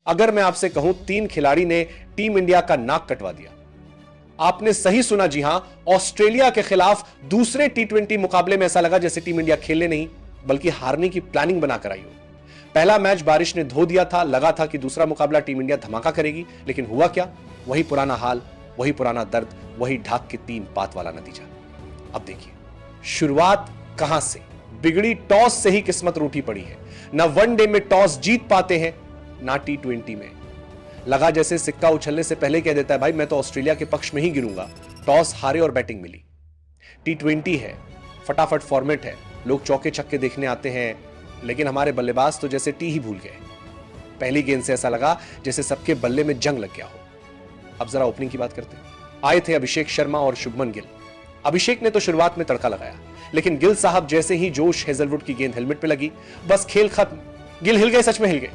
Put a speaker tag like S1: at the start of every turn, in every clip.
S1: अगर मैं आपसे कहूं 3 खिलाड़ी ने टीम इंडिया का नाक कटवा दिया। आपने सही सुना, जी हां, ऑस्ट्रेलिया के खिलाफ दूसरे टी20 मुकाबले में ऐसा लगा जैसे टीम इंडिया खेलने नहीं बल्कि हारने की प्लानिंग बनाकर आई हो। पहला मैच बारिश ने धो दिया था, लगा था कि दूसरा मुकाबला टीम इंडिया धमाका करेगी, लेकिन हुआ क्या? वही पुराना हाल, वही पुराना दर्द, वही ढाक के 3 पात वाला नतीजा। अब देखिए शुरुआत कहां से बिगड़ी। टॉस से ही किस्मत रूठी पड़ी है। ना वनडे में टॉस जीत पाते हैं, ना टी20 में। लगा जैसे सिक्का उछलने से पहले कह देता है भाई मैं तो ऑस्ट्रेलिया के पक्ष में ही गिरूंगा। टॉस हारे और बैटिंग मिली। टी20 है, फटाफट फॉर्मेट है, लोग चौके छक्के देखने आते हैं, लेकिन हमारे बल्लेबाज तो जैसे टी ही भूल गए। पहली गेंद से ऐसा लगा जैसे सबके बल्ले में जंग लग गया हो। अब जरा ओपनिंग की बात करते हैं। आए थे अभिषेक शर्मा और शुभमन गिल। अभिषेक ने तो शुरुआत में तड़का लगाया, लेकिन गिल साहब जैसे ही जोश हेजलवुड की गेंद हेलमेट पे लगी, बस खेल खत्म। गिल हिल गए, सच में हिल गए।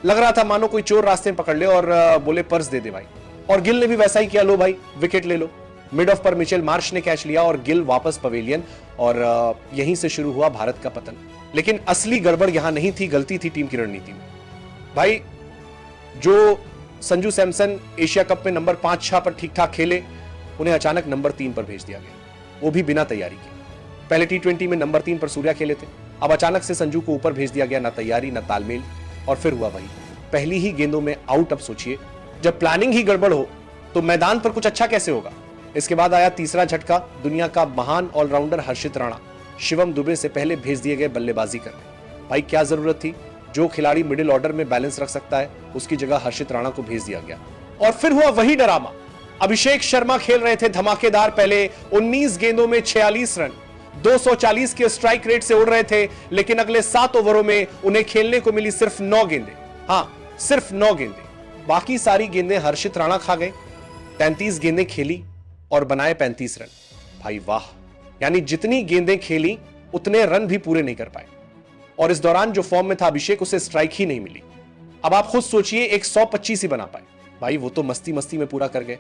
S1: लग रहा था मानो कोई चोर रास्ते में पकड़ ले और बोले पर्स दे दे भाई। और गिल ने भी वैसा ही किया, लो भाई विकेट ले लो। मिड ऑफ पर मिचेल मार्श ने कैच लिया और गिल वापस पवेलियन, और यहीं से शुरू हुआ भारत का पतन। लेकिन असली गड़बड़ यहां नहीं थी, गलती थी टीम की रणनीति में। भाई जो संजू सैमसन एशिया कप में नंबर 5-6 पर ठीक ठाक खेले, उन्हें अचानक नंबर 3 पर भेज दिया गया, वो भी बिना तैयारी के। पहले टी20 में नंबर 3 पर सूर्या खेले थे, अब अचानक से संजू को ऊपर भेज दिया गया, ना तैयारी ना तालमेल, और फिर हुआ वही पहली ही गेंदों में आउट। अब सोचिए जब प्लानिंग ही गड़बड़ हो तो मैदान पर कुछ अच्छा कैसे होगा। इसके बाद आया तीसरा झटका, दुनिया का महान ऑलराउंडर हर्षित राणा शिवम दुबे से पहले भेज दिए गए बल्लेबाजी करने। भाई क्या जरूरत थी? जो खिलाड़ी मिडिल ऑर्डर में बैलेंस रख सकता है उसकी जगह हर्षित राणा को भेज दिया गया। और फिर हुआ वही ड्रामा। अभिषेक शर्मा खेल रहे थे धमाकेदार, पहले 19 गेंदों में 46 रन, 240 के स्ट्राइक रेट से उड़ रहे थे, लेकिन अगले 7 ओवरों में उन्हें खेलने को मिली सिर्फ 9 गेंदें। हां, सिर्फ 9 गेंदें। बाकी सारी गेंदें हर्षित राणा खा गए। 33 गेंदें खेली और बनाए 35 रन। भाई वाह, यानी जितनी गेंदें खेली उतने रन भी पूरे नहीं कर पाए। और इस दौरान जो फॉर्म में था अभिषेक, उसे स्ट्राइक ही नहीं मिली। अब आप खुद सोचिए, एक 125 ही बना पाए। भाई वो तो मस्ती मस्ती में पूरा कर गए।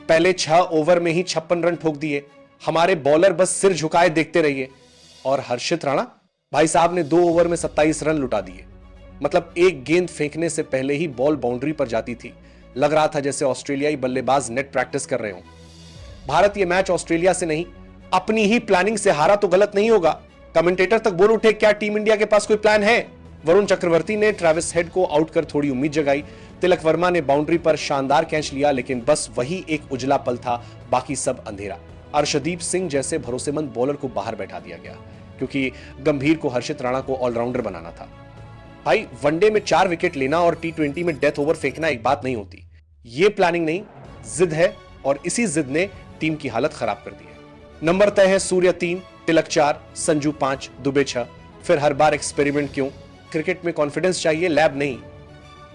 S1: पहले 6 ओवर में ही 56 रन ठोक दिए। हमारे बॉलर बस सिर झुकाए देखते रहिए। और हर्षित राणा भाई साहब ने 2 ओवर में 27 रन लुटा दिए। मतलब एक गेंद फेंकने से पहले ही बॉल बाउंड्री पर जाती थी। लग रहा था जैसे ऑस्ट्रेलियाई बल्लेबाज नेट प्रैक्टिस कर रहे हो। भारत ये मैच ऑस्ट्रेलिया से नहीं, अपनी ही प्लानिंग से हारा तो गलत नहीं होगा। कमेंटेटर तक बोल उठे, क्या टीम इंडिया के पास कोई प्लान है? वरुण चक्रवर्ती ने ट्रेविस हेड को आउट कर थोड़ी उम्मीद जगाई। तिलक वर्मा ने बाउंड्री पर शानदार कैच लिया, लेकिन बस वही एक उजला पल था, बाकी सब अंधेरा। अर्शदीप सिंह जैसे भरोसेमंद बॉलर को बाहर बैठा दिया गया, क्योंकि गंभीर को हर्षित राणा को ऑलराउंडर बनाना था। भाई वनडे में 4 विकेट लेना और टी20 में डेथ ओवर फेंकना एक बात नहीं होती। ये प्लानिंग नहीं, जिद है, और इसी जिद ने टीम की हालत खराब कर दी है। नंबर तय है, सूर्य 3, तिलक 4, संजू 5, दुबे 6। फिर हर बार एक्सपेरिमेंट क्यों? क्रिकेट में कॉन्फिडेंस चाहिए, लैब नहीं।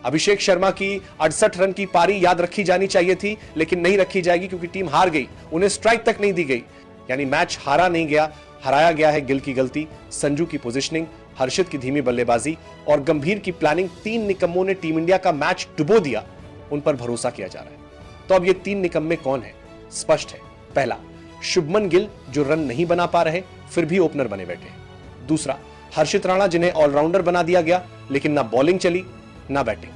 S1: अभिषेक शर्मा की 68 रन की पारी याद रखी जानी चाहिए थी, लेकिन नहीं रखी जाएगी क्योंकि टीम हार गई, उन्हें स्ट्राइक तक नहीं दी गई। यानी मैच हारा नहीं गया, हराया गया है गिल की गलती, संजू की पोजीशनिंग, हर्षित की धीमी बल्लेबाजी और गंभीर की प्लानिंग। 3 निकम्मों ने टीम इंडिया का मैच डुबो दिया, उन पर भरोसा किया जा रहा है। तो अब ये 3 निकम्मे कौन है? स्पष्ट है। पहला, शुभमन गिल जो रन नहीं बना पा रहे फिर भी ओपनर बने बैठे। दूसरा, हर्षित राणा जिन्हें ऑलराउंडर बना दिया गया, लेकिन ना बॉलिंग चली ना बैटिंग।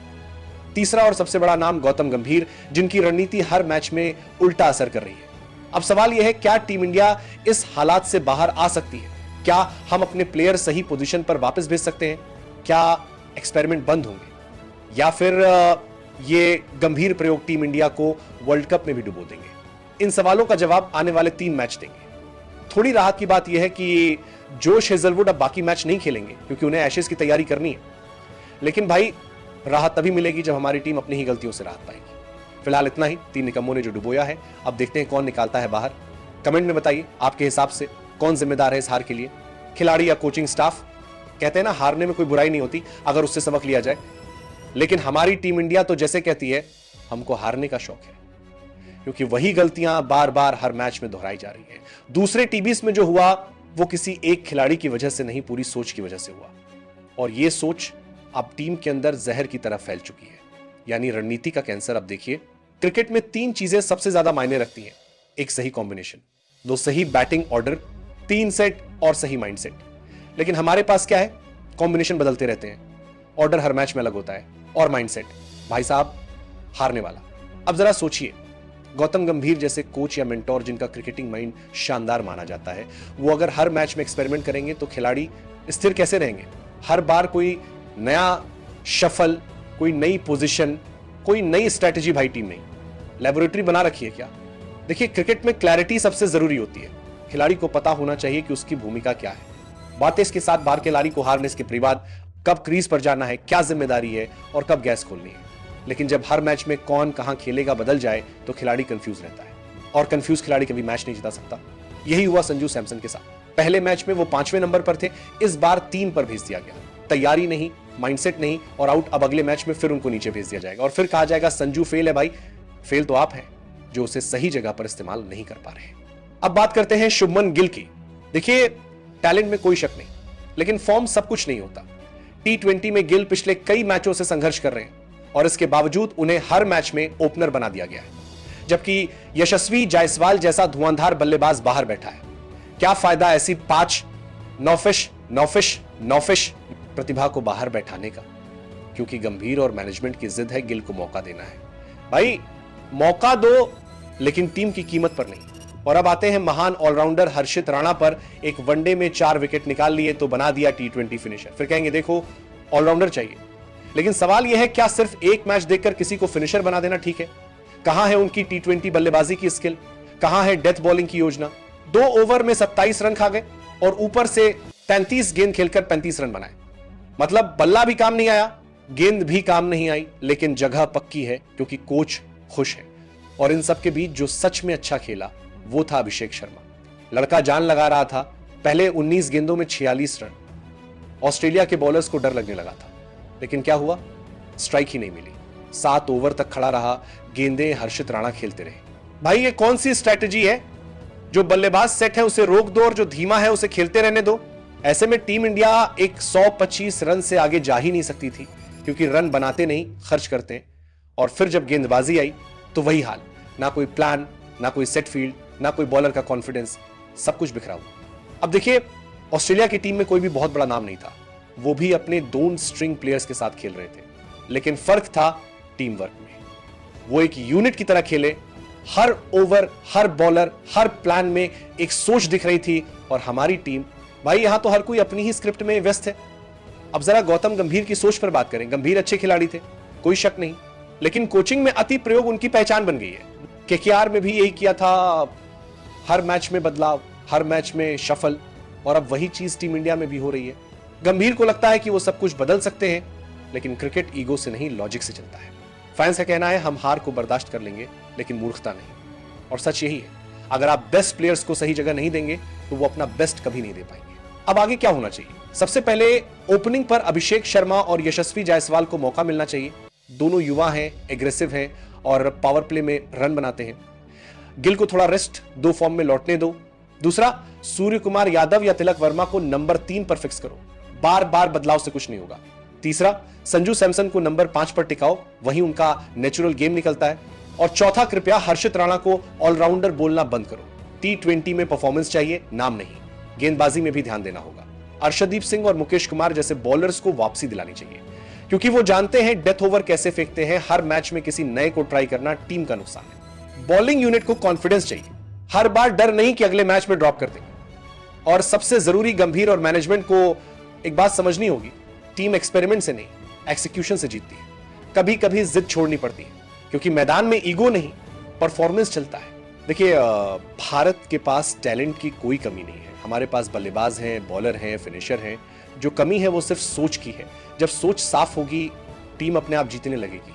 S1: तीसरा और सबसे बड़ा नाम गौतम गंभीर, जिनकी रणनीति हर मैच में उल्टा असर कर रही है। अब सवाल यह है, क्या टीम इंडिया इस हालात से बाहर आ सकती है? क्या हम अपने प्लेयर सही पोजीशन पर वापस भेज सकते हैं? क्या एक्सपेरिमेंट बंद होंगे, या फिर ये गंभीर प्रयोग टीम इंडिया को वर्ल्ड कप में भी डुबो देंगे? इन सवालों का जवाब आने वाले 3 मैच देंगे। थोड़ी राहत की बात यह है कि जोश हेजलवुड अब बाकी मैच नहीं खेलेंगे, क्योंकि उन्हें एशेज की तैयारी करनी है। लेकिन भाई राहत तभी मिलेगी जब हमारी टीम अपनी ही गलतियों से राहत पाएगी। फिलहाल इतना ही, 3 निकम्मों ने जो डुबोया है। अब देखते हैं कौन निकालता है बाहर। कमेंट में बताइए आपके हिसाब से कौन जिम्मेदार है इस हार के लिए, खिलाड़ी या कोचिंग स्टाफ? कहते हैं ना, हारने में कोई बुराई नहीं होती अगर उससे सबक लिया जाए। लेकिन हमारी टीम इंडिया तो जैसे कहती है, हमको हारने का शौक है, क्योंकि वही गलतियां बार बार हर मैच में दोहराई जा रही है। दूसरे टीबीज में जो हुआ वो किसी एक खिलाड़ी की वजह से नहीं, पूरी सोच की वजह से हुआ। और ये सोच अब टीम के अंदर जहर की तरह फैल चुकी है, यानी रणनीति का कैंसर। अब देखिए, क्रिकेट में 3 चीजें सबसे ज्यादा मायने रखती हैं। एक सही कॉम्बिनेशन, 2 सही बैटिंग ऑर्डर, 3 सेट और सही माइंडसेट। लेकिन हमारे पास क्या है? कॉम्बिनेशन बदलते रहते हैं, ऑर्डर हर मैच में अलग होता है, और माइंडसेट भाई साहब हारने वाला। अब जरा सोचिए, गौतम गंभीर जैसे कोच या मेंटोर जिनका क्रिकेटिंग माइंड शानदार माना जाता है, वो अगर हर मैच में एक्सपेरिमेंट करेंगे तो खिलाड़ी स्थिर कैसे रहेंगे? हर बार कोई नया शफल, कोई नई पोजीशन, कोई नई स्ट्रेटेजी भाई टीम नहीं। लेबोरेटरी बना रखी है क्या? देखिए, क्रिकेट में क्लैरिटी सबसे जरूरी होती है। खिलाड़ी को पता होना चाहिए कि उसकी भूमिका क्या है। बातें इसके साथ बाहर खिलाड़ी को हारने के बाद कब क्रीज पर जाना है, क्या जिम्मेदारी है और कब गैस खोलनी है। लेकिन जब हर मैच में कौन कहां खेलेगा बदल जाए तो खिलाड़ी कंफ्यूज रहता है, और कंफ्यूज खिलाड़ी कभी मैच नहीं जीता सकता। यही हुआ संजू सैमसन के साथ। पहले मैच में वो 5वें नंबर पर थे, इस बार 3 पर भेज दिया गया। तैयारी नहीं, माइंडसेट नहीं और आउट। अब अगले मैच में फिर उनको नीचे भेज दिया जाएगा और फिर कहा जाएगा संजू फेल है। भाई फेल तो आप हैं जो उसे सही जगह पर इस्तेमाल नहीं कर पा रहे। अब बात करते हैं शुभमन गिल की। देखिए, टैलेंट में कोई शक नहीं, लेकिन फॉर्म सब कुछ नहीं होता। T20 में गिल पिछले कई मैचों से संघर्ष कर रहे हैं और इसके बावजूद उन्हें हर मैच में ओपनर बना दिया गया है, जबकि यशस्वी जायसवाल जैसा धुआंधार बल्लेबाज बाहर बैठा है। क्या फायदा ऐसी 5 नौफिश प्रतिभा को बाहर बैठाने का? क्योंकि गंभीर और मैनेजमेंट की जिद है गिल को मौका देना है। भाई मौका दो, लेकिन टीम की कीमत पर नहीं। और अब आते हैं महान ऑलराउंडर हर्षित राणा पर। एक वनडे में 4 विकेट निकाल लिए तो बना दिया T20 फिनिशर। फिर कहेंगे देखो ऑलराउंडर चाहिए, लेकिन सवाल यह है क्या सिर्फ एक मैच देखकर किसी को फिनिशर बना देना ठीक है? कहां है उनकी T20 बल्लेबाजी की स्किल? कहां है डेथ बॉलिंग की योजना? 2 ओवर में 27 रन खा गए और ऊपर से 33 गेंद खेलकर 35 रन बनाए। मतलब बल्ला भी काम नहीं आया, गेंद भी काम नहीं आई, लेकिन जगह पक्की है क्योंकि कोच खुश है। और इन सब के बीच जो सच में अच्छा खेला वो था अभिषेक शर्मा। लड़का जान लगा रहा था। पहले 19 गेंदों में 46 रन। ऑस्ट्रेलिया के बॉलर्स को डर लगने लगा था, लेकिन क्या हुआ? स्ट्राइक ही नहीं मिली। 7 ओवर तक खड़ा रहा, गेंदें हर्षित राणा खेलते रहे। भाई ये कौन सी स्ट्रैटेजी है? जो बल्लेबाज सेट है उसे रोक दो और जो धीमा है उसे खेलते रहने दो। ऐसे में टीम इंडिया एक 125 रन से आगे जा ही नहीं सकती थी, क्योंकि रन बनाते नहीं, खर्च करते हैं। और फिर जब गेंदबाजी आई तो वही हाल, ना कोई प्लान, ना कोई सेट फील्ड, ना कोई बॉलर का कॉन्फिडेंस, सब कुछ बिखरा हुआ। अब देखिए, ऑस्ट्रेलिया की टीम में कोई भी बहुत बड़ा नाम नहीं था, वो भी अपने 2 स्ट्रिंग प्लेयर्स के साथ खेल रहे थे, लेकिन फर्क था टीम वर्क में। वो एक यूनिट की तरह खेले। हर ओवर, हर बॉलर, हर प्लान में एक सोच दिख रही थी। और हमारी टीम, भाई यहां तो हर कोई अपनी ही स्क्रिप्ट में व्यस्त है। अब जरा गौतम गंभीर की सोच पर बात करें। गंभीर अच्छे खिलाड़ी थे, कोई शक नहीं, लेकिन कोचिंग में अति प्रयोग उनकी पहचान बन गई है। KKR में भी यही किया था, हर मैच में बदलाव, हर मैच में शफल, और अब वही चीज टीम इंडिया में भी हो रही है। गंभीर को लगता है कि वो सब कुछ बदल सकते हैं, लेकिन क्रिकेट ईगो से नहीं, लॉजिक से चलता है। फैंस का कहना है हम हार को बर्दाश्त कर लेंगे, लेकिन मूर्खता नहीं। और सच यही है, अगर आप बेस्ट प्लेयर्स को सही जगह नहीं देंगे तो वो अपना बेस्ट कभी नहीं दे पाएंगे। अब आगे क्या होना चाहिए? सबसे पहले ओपनिंग पर अभिषेक शर्मा और यशस्वी जायसवाल को मौका मिलना चाहिए। दोनों युवा हैं, एग्रेसिव हैं और पावर प्ले में रन बनाते हैं। गिल को थोड़ा रेस्ट, 2 फॉर्म में लौटने दो। दूसरा, सूर्य कुमार यादव या तिलक वर्मा को नंबर 3 पर फिक्स करो, बार बार बदलाव से कुछ नहीं होगा। तीसरा, संजू सैमसन को नंबर 5 पर टिकाओ, वहीं उनका नेचुरल गेम निकलता है। और चौथा, कृपया हर्षित राणा को ऑलराउंडर बोलना बंद करो। T20 में परफॉर्मेंस चाहिए, नाम नहीं। गेंदबाजी में भी ध्यान देना होगा। अर्शदीप सिंह और मुकेश कुमार जैसे बॉलर्स को वापसी दिलानी चाहिए, क्योंकि वो जानते हैं डेथ ओवर कैसे फेंकते हैं। हर मैच में किसी नए को ट्राई करना टीम का नुकसान है। बॉलिंग यूनिट को कॉन्फिडेंस चाहिए, हर बार डर नहीं कि अगले मैच में ड्रॉप कर देंगे। और सबसे जरूरी, गंभीर और मैनेजमेंट को एक बात समझनी होगी, टीम एक्सपेरिमेंट से नहीं, एक्सिक्यूशन से जीतती है। कभी कभी जिद छोड़नी पड़ती है, क्योंकि मैदान में ईगो नहीं, परफॉर्मेंस चलता है। देखिए, भारत के पास टैलेंट की कोई कमी नहीं है। हमारे पास बल्लेबाज हैं, बॉलर हैं, फिनिशर हैं। जो कमी है वो सिर्फ सोच की है। जब सोच साफ होगी, टीम अपने आप जीतने लगेगी।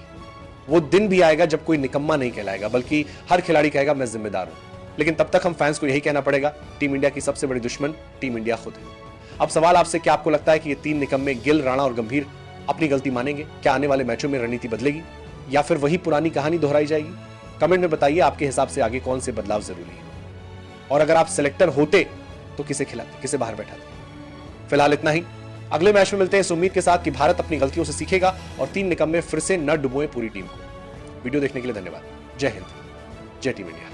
S1: वो दिन भी आएगा जब कोई निकम्मा नहीं कहलाएगा, बल्कि हर खिलाड़ी कहेगा मैं जिम्मेदार हूं। लेकिन तब तक हम फैंस को यही कहना पड़ेगा, टीम इंडिया की सबसे बड़ी दुश्मन टीम इंडिया खुद है। अब सवाल आपसे, क्या आपको लगता है कि ये 3 निकम्मे गिल, राणा और गंभीर अपनी गलती मानेंगे? क्या आने वाले मैचों में रणनीति बदलेगी या फिर वही पुरानी कहानी दोहराई जाएगी? कमेंट में बताइए आपके हिसाब से आगे कौन से बदलाव जरूरी है। और अगर आप सिलेक्टर होते तो किसे खिलाते, किसे बाहर बैठाते? फिलहाल इतना ही। अगले मैच में मिलते हैं इस उम्मीद के साथ कि भारत अपनी गलतियों से सीखेगा और 3 निकम्मे फिर से न डुबोए पूरी टीम को। वीडियो देखने के लिए धन्यवाद। जय हिंद, जय टीम इंडिया।